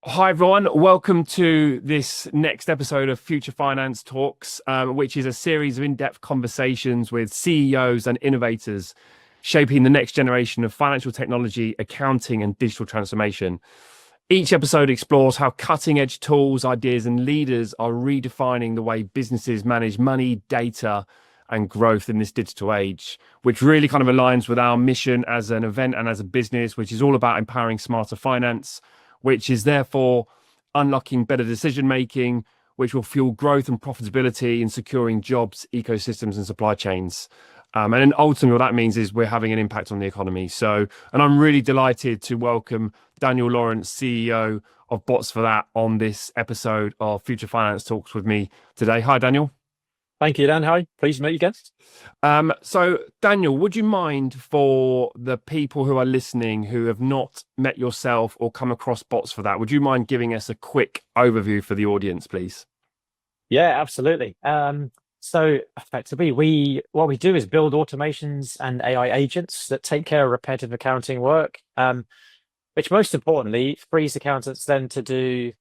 Hi, everyone. Welcome to this next episode of Future Finance Talks, which is a series of in-depth conversations with CEOs and innovators shaping the next generation of financial technology, accounting, and digital transformation. Each episode explores how cutting-edge tools, ideas, and leaders are redefining the way businesses manage money, data, and growth in this digital age, which really kind of aligns with our mission as an event and as a business, which is all about empowering smarter finance, which is therefore unlocking better decision making, which will fuel growth and profitability in securing jobs, ecosystems, and supply chains. And then ultimately, what that means is we're having an impact on the economy. And I'm really delighted to welcome Daniel Lawrence, CEO of Bots for That, on this episode of Future Finance Talks with me today. Hi, Daniel. Thank you, Dan. Hi, pleased to meet you again. So Daniel, would you mind, for the people who are listening who have not met yourself or come across Bots for That, would you mind giving us a quick overview for the audience, please? Yeah, absolutely. So effectively, what we do is build automations and AI agents that take care of repetitive accounting work, which most importantly frees accountants then to do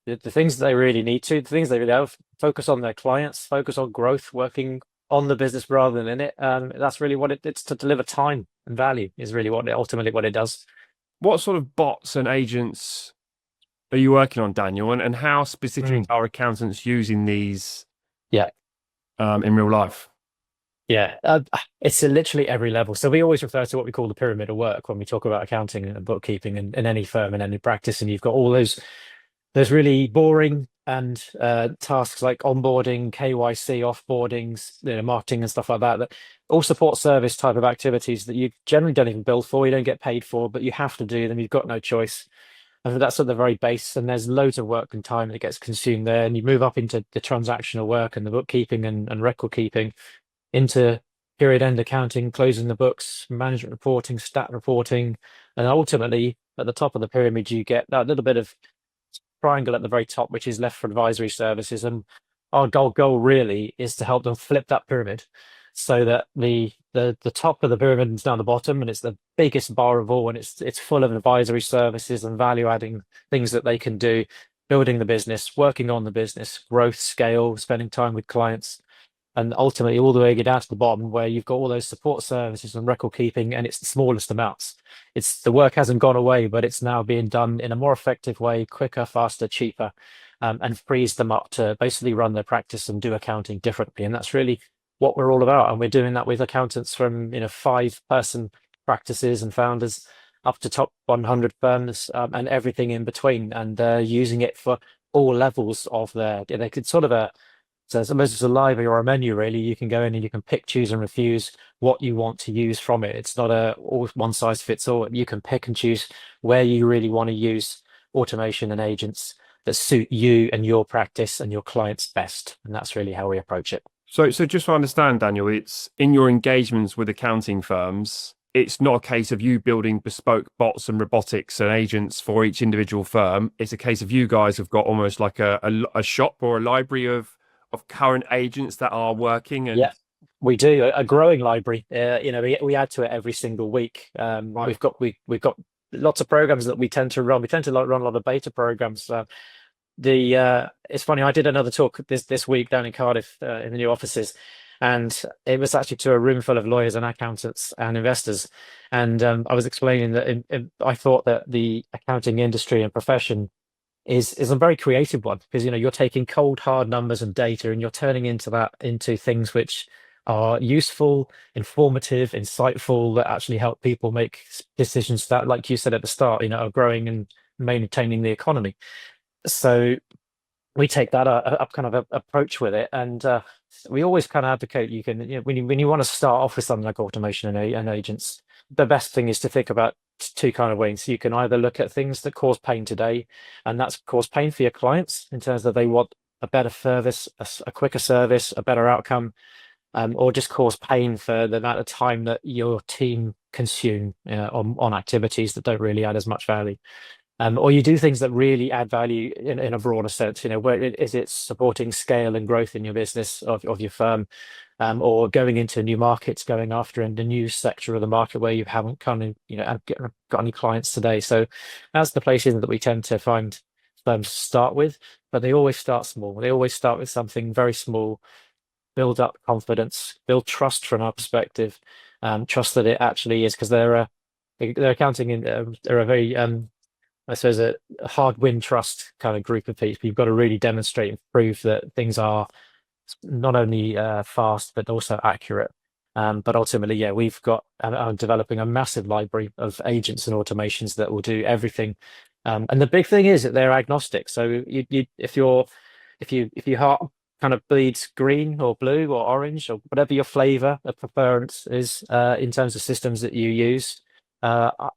the things that they really need to, the things they really have, focus on their clients, focus on growth, working on the business rather than in it. That's really what it's to deliver time and value is really ultimately what it does. What sort of bots and agents are you working on, Daniel? And how specifically Mm. are accountants using these Yeah. in real life? Yeah, it's literally every level. So we always refer to what we call the pyramid of work when we talk about accounting and bookkeeping in any firm and any practice. And you've got all those really boring and tasks like onboarding, KYC, offboardings, marketing and stuff like that. That all support service type of activities that you generally don't even bill for, you don't get paid for, but you have to do them. You've got no choice. And that's at the very base. And there's loads of work and time that gets consumed there. And you move up into the transactional work and the bookkeeping and record keeping into period end accounting, closing the books, management reporting, stat reporting, and ultimately at the top of the pyramid, you get that little bit of triangle at the very top, which is left for advisory services. And our goal really is to help them flip that pyramid so that the top of the pyramid is down the bottom and it's the biggest bar of all, and it's full of advisory services and value adding things that they can do, building the business, working on the business, growth, scale, spending time with clients, and ultimately all the way down to the bottom where you've got all those support services and record keeping, and it's the smallest amounts. It's the work hasn't gone away, but it's now being done in a more effective way, quicker, faster, cheaper, and frees them up to basically run their practice and do accounting differently. And that's really what we're all about. And we're doing that with accountants from 5-person practices and founders up to top 100 firms, and everything in between, and using it for all levels of they could sort of so it's almost as a library or a menu, really. You can go in and you can pick, choose, and refuse what you want to use from it. It's not a all one size fits all. You can pick and choose where you really want to use automation and agents that suit you and your practice and your clients best. And that's really how we approach it. So just to understand, Daniel, it's in your engagements with accounting firms, it's not a case of you building bespoke bots and robotics and agents for each individual firm. It's a case of you guys have got almost like a shop or a library of current agents that are working and Yeah, we do a growing library. We add to it every single week. right. We've got lots of programs that we tend to run. We tend to run a lot of beta programs. The It's funny. I did another talk this week down in Cardiff in the new offices, and it was actually to a room full of lawyers and accountants and investors. And I was explaining that I thought that the accounting industry and profession is a very creative one, because you're taking cold hard numbers and data and you're turning into things which are useful, informative, insightful, that actually help people make decisions that, like you said at the start, are growing and maintaining the economy. So we take that up kind of a approach with it, and we always kind of advocate you can when you want to start off with something like automation and agents, the best thing is to think about two kind of ways. You can either look at things that cause pain today, and that's cause pain for your clients in terms of they want a better service, a quicker service, a better outcome, or just cause pain for the amount of time that your team consume on activities that don't really add as much value. Or you do things that really add value in a broader sense, where is it supporting scale and growth in your business of your firm, or going into new markets, going after in the new sector of the market where you haven't kind of, got any clients today. So that's the places that we tend to find firms start with, but they always start small. They always start with something very small, build up confidence, build trust from our perspective, trust that it actually is, because they're accounting in they're a very I suppose a hard win trust kind of group of people. You've got to really demonstrate and prove that things are not only fast but also accurate. But ultimately, yeah, we've got I'm developing a massive library of agents and automations that will do everything. And the big thing is that they're agnostic. So if your heart kind of bleeds green or blue or orange or whatever your flavor of preference is in terms of systems that you use,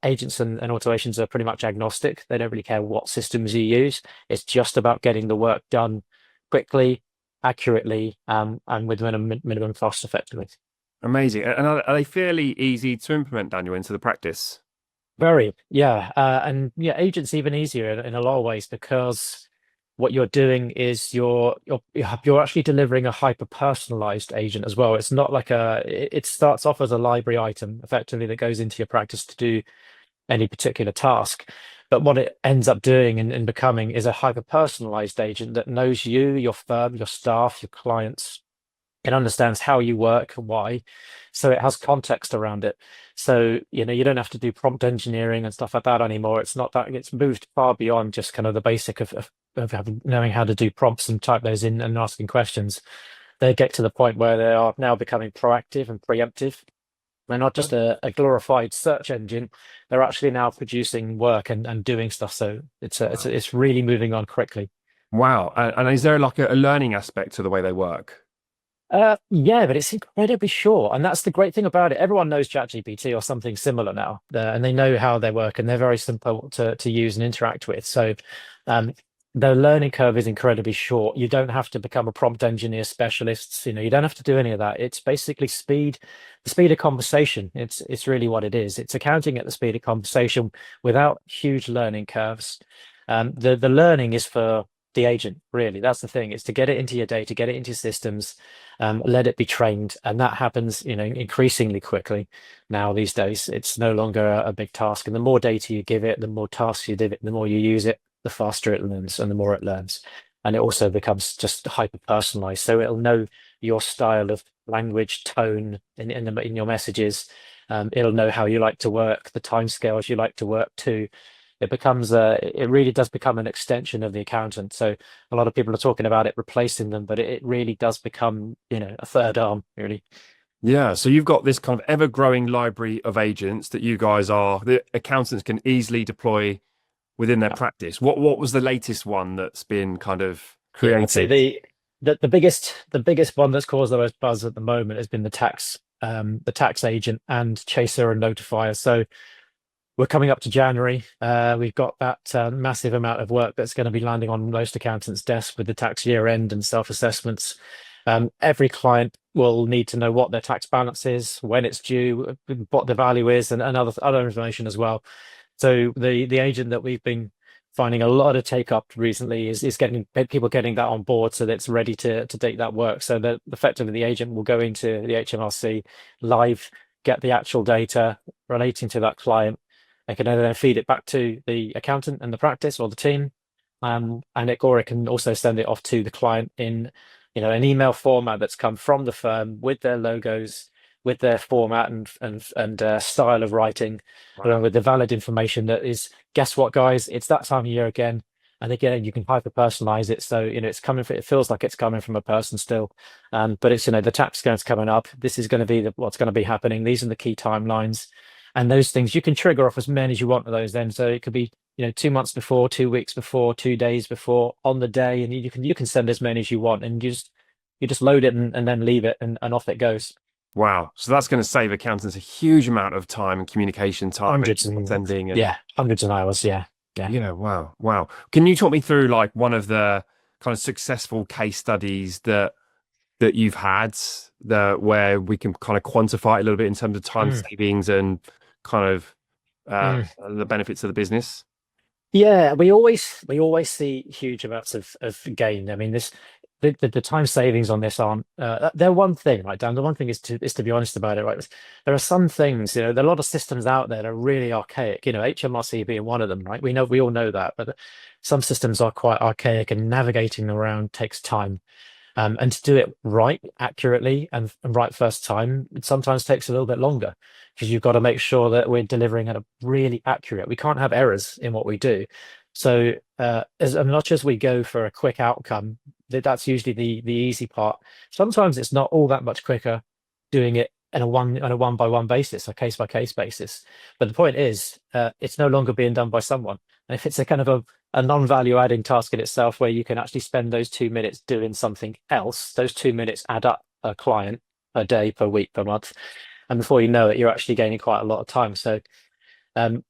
agents and automations are pretty much agnostic. They don't really care what systems you use. It's just about getting the work done quickly, accurately, and with minimum cost effectively. Amazing. And are they fairly easy to implement, Daniel, into the practice? Very, yeah. And yeah, agents even easier in a lot of ways, because what you're doing is you're actually delivering a hyper personalized agent as well. It's not like it starts off as a library item effectively that goes into your practice to do any particular task. But what it ends up doing and becoming is a hyper personalized agent that knows you, your firm, your staff, your clients. It understands how you work, why, so it has context around it. So you don't have to do prompt engineering and stuff like that anymore. It's not that, it's moved far beyond just kind of the basic of knowing how to do prompts and type those in and asking questions. They get to the point where they are now becoming proactive and preemptive. They're not just a glorified search engine. They're actually now producing work and doing stuff. So it's really moving on quickly. Wow. And is there like a learning aspect to the way they work? Yeah, but it's incredibly short, and that's the great thing about it. Everyone knows ChatGPT or something similar now, and they know how they work, and they're very simple to use and interact with. So, the learning curve is incredibly short. You don't have to become a prompt engineer specialist. You don't have to do any of that. It's basically the speed of conversation. It's really what it is. It's accounting at the speed of conversation without huge learning curves. The learning is for the agent, really. That's the thing. It's to get it into your data, get it into systems, let it be trained, and that happens increasingly quickly now these days. It's no longer a big task, and the more data you give it, the more tasks you give it, the more you use it, the faster it learns and the more it learns. And it also becomes just hyper personalized, so it'll know your style of language, tone in your messages. It'll know how you like to work, the timescales you like to work to. It really does become an extension of the accountant. So a lot of people are talking about it replacing them, but it really does become, a third arm, really. Yeah. So you've got this kind of ever-growing library of agents that the accountants can easily deploy within their practice. What was the latest one that's been kind of created? I'd say the biggest one that's caused the most buzz at the moment has been the tax agent and chaser and notifier. So we're coming up to January. We've got that massive amount of work that's going to be landing on most accountants' desks with the tax year end and self-assessments. Every client will need to know what their tax balance is, when it's due, what the value is, and other information as well. So the agent that we've been finding a lot of take up recently is getting people getting that on board so that it's ready to take that work. So that effectively the agent will go into the HMRC live, get the actual data relating to that client. They can then feed it back to the accountant and the practice or the team, or it can also send it off to the client in, an email format that's come from the firm with their logos, with their format and style of writing, along with the valid information that is. Guess what, guys? It's that time of year again, and again you can hyper personalize it. So it's coming. It feels like it's coming from a person still, but it's the tax scan's coming up. This is going to be what's going to be happening. These are the key timelines. And those things you can trigger off as many as you want of those then. So it could be, 2 months before, 2 weeks before, 2 days before, on the day, and you can send as many as you want, and you just load it and then leave it and off it goes. Wow. So that's going to save accountants a huge amount of time and communication time. Hundreds of hours. Yeah. Yeah. Wow. Can you talk me through like one of the kind of successful case studies that you've had where we can kind of quantify it a little bit in terms of time savings and kind of the benefits of the business? Yeah, we always see huge amounts of gain. I mean, the time savings on this aren't they're one thing, right, Dan? The one thing is to be honest about it, right? There are some things, there are a lot of systems out there that are really archaic, HMRC being one of them, right? We all know that, but some systems are quite archaic and navigating around takes time. And to do it right, accurately, and right first time, it sometimes takes a little bit longer because you've got to make sure that we're delivering at a really accurate. We can't have errors in what we do. So as much as we go for a quick outcome, that's usually the easy part. Sometimes it's not all that much quicker doing it on a one by one basis, a case by case basis. But the point is, it's no longer being done by someone. And if it's a kind of a non-value adding task in itself where you can actually spend those 2 minutes doing something else, those 2 minutes add up per client, per day, per week, per month. And before you know it, you're actually gaining quite a lot of time. So the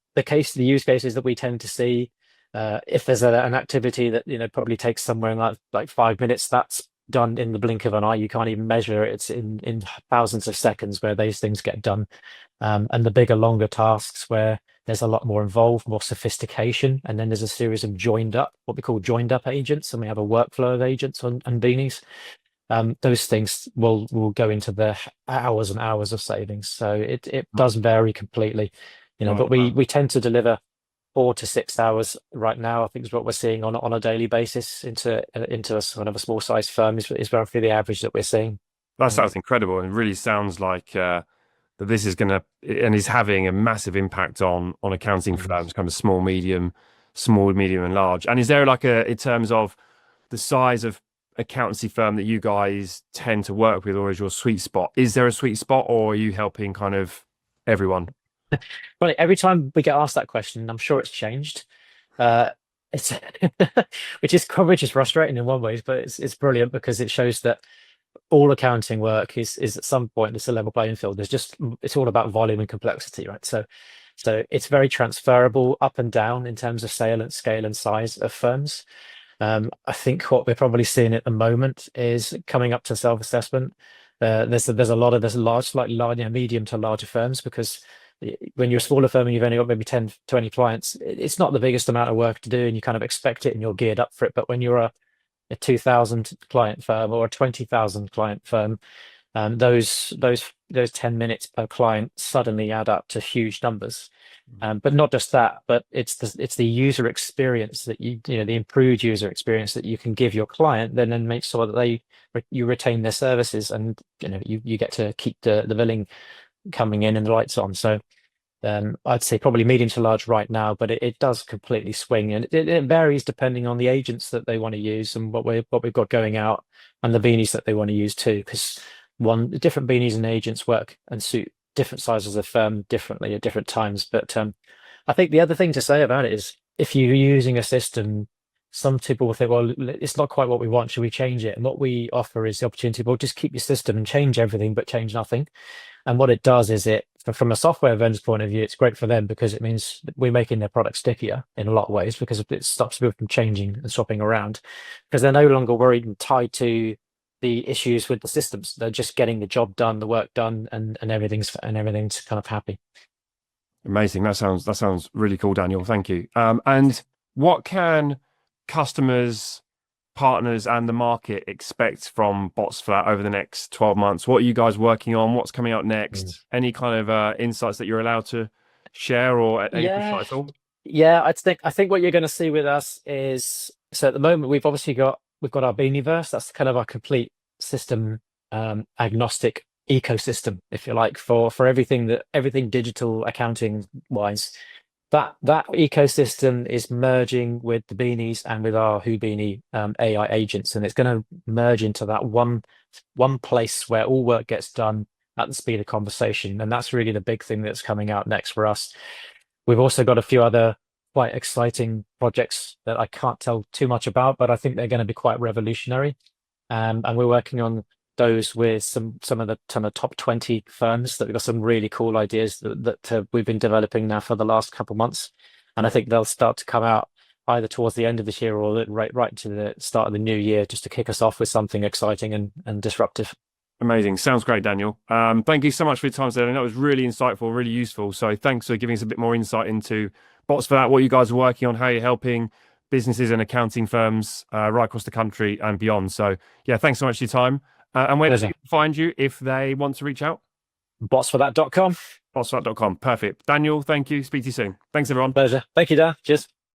use cases that we tend to see, if there's an activity that probably takes somewhere like 5 minutes, that's done in the blink of an eye. You can't even measure it. It's in thousands of seconds where these things get done. And the bigger, longer tasks where there's a lot more involved, more sophistication, and then there's a series of what we call joined up agents, and we have a workflow of agents and beanies. Those things will go into the hours and hours of savings. So it does vary completely, but we tend to deliver 4 to 6 hours right now, I think is what we're seeing on a daily basis into a sort of a small size firm is roughly the average that we're seeing. That sounds incredible, and really sounds like that this is is having a massive impact on accounting firms, kind of small, medium, and large. And is there in terms of the size of accountancy firm that you guys tend to work with, or is your sweet spot? Is there a sweet spot, or are you helping kind of everyone? Well, every time we get asked that question, I'm sure it's changed. It's which is frustrating in one way, but it's brilliant because it shows that all accounting work is at some point it's a level playing field. It's all about volume and complexity, right? So it's very transferable up and down in terms of scale and size of firms. I think what we're probably seeing at the moment is coming up to self-assessment. There's large, like large, medium to larger firms, because when you're a smaller firm and you've only got maybe 10, 20 clients, it's not the biggest amount of work to do, and you kind of expect it and you're geared up for it. But when you're a 2,000 client firm or a 20,000 client firm, those 10 minutes per client suddenly add up to huge numbers. But not just that, but it's the user experience that the improved user experience that you can give your client, then make sure that you retain their services, and you get to keep the billing coming in and the lights on. So I'd say probably medium to large right now, but it does completely swing, and it varies depending on the agents that they want to use and what we've got going out, and the beanies that they want to use too, because different beanies and agents work and suit different sizes of firm differently at different times. But I think the other thing to say about it is, if you're using a system, some people will think, well, it's not quite what we want, should we change it? And what we offer is the opportunity, well, just keep your system and change everything, but change nothing. And what it does is, from a software vendor's point of view, it's great for them because it means we're making their product stickier in a lot of ways, because it stops people from changing and swapping around, because they're no longer worried and tied to the issues with the systems. They're just getting the job done, the work done, and everything's kind of happy. Amazing. That sounds really cool, Daniel. Thank you. And what can customers, partners, and the market expect from Bots4That over the next 12 months? What are you guys working on? What's coming out next? Any kind of insights that you're allowed to share, or any at all? Yeah, I think what you're going to see with us is, so at the moment we've got our Beanieverse. That's kind of our complete system agnostic ecosystem, if you like, for everything digital accounting wise. That ecosystem is merging with the beanies and with our Houdini AI agents, and it's going to merge into that one place where all work gets done at the speed of conversation. And that's really the big thing that's coming out next for us. We've also got a few other quite exciting projects that I can't tell too much about, but I think they're going to be quite revolutionary. And we're working on those with some of the top 20 firms that we've got some really cool ideas that we've been developing now for the last couple of months. And I think they'll start to come out either towards the end of this year or right to the start of the new year, just to kick us off with something exciting and disruptive. Amazing. Sounds great, Daniel. Thank you so much for your time today. That was really insightful, really useful. So thanks for giving us a bit more insight into Bots4That, what you guys are working on, how you're helping businesses and accounting firms right across the country and beyond. So yeah, thanks so much for your time. And where do Pleasure. people find you if they want to reach out? Botsforthat.com. Bossflat.com. Perfect. Daniel, thank you. Speak to you soon. Thanks, everyone. Pleasure. Thank you, Dan. Cheers.